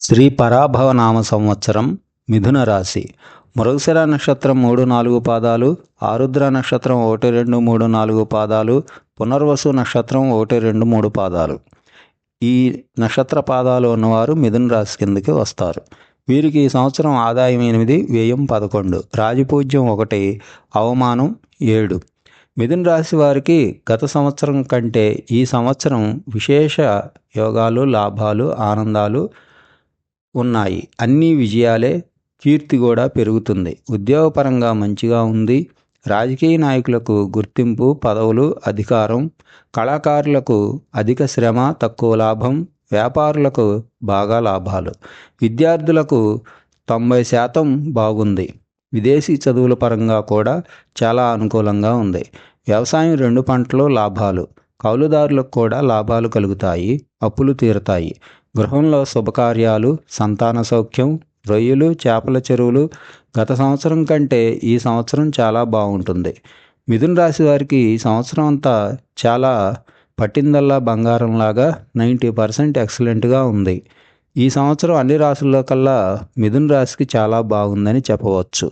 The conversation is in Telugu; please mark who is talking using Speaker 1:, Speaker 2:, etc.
Speaker 1: శ్రీ పరాభవనామ సంవత్సరం మిథున రాశి. మృగశిర నక్షత్రం 3-4 పాదాలు, ఆరుద్ర నక్షత్రం 1-2-3-4 పాదాలు, పునర్వసు నక్షత్రం 1-2-3 పాదాలు. ఈ నక్షత్ర పాదాలు ఉన్నవారు మిథున రాశి కిందకి వస్తారు. వీరికి ఈ సంవత్సరం ఆదాయం 8, వ్యయం 11, రాజపూజ్యం 1, అవమానం 7. మిథున రాశి వారికి గత సంవత్సరం కంటే ఈ సంవత్సరం విశేష యోగాలు, లాభాలు, ఆనందాలు ఉన్నాయి. అన్ని విజయాలే. కీర్తి కూడా పెరుగుతుంది. ఉద్యోగపరంగా మంచిగా ఉంది. రాజకీయ నాయకులకు గుర్తింపు, పదవులు, అధికారం. కళాకారులకు అధిక శ్రమ, తక్కువ లాభం. వ్యాపారులకు బాగా లాభాలు. విద్యార్థులకు 90% బాగుంది. విదేశీ చదువుల పరంగా కూడా చాలా అనుకూలంగా ఉంది. వ్యవసాయం 2 పంటలు లాభాలు. కౌలుదారులకు కూడా లాభాలు కలుగుతాయి. అప్పులు తీరుతాయి. గృహంలో శుభకార్యాలు, సంతాన సౌఖ్యం. రొయ్యలు, చేపల చెరువులు. గత సంవత్సరం కంటే ఈ సంవత్సరం చాలా బాగుంటుంది. మిథున రాశి వారికి ఈ సంవత్సరం అంతా చాలా పట్టిందల్లా బంగారంలాగా 90% ఎక్సలెంట్గా ఉంది. ఈ సంవత్సరం అన్ని రాశుల్లో కల్లా మిథున రాశికి చాలా బాగుందని చెప్పవచ్చు.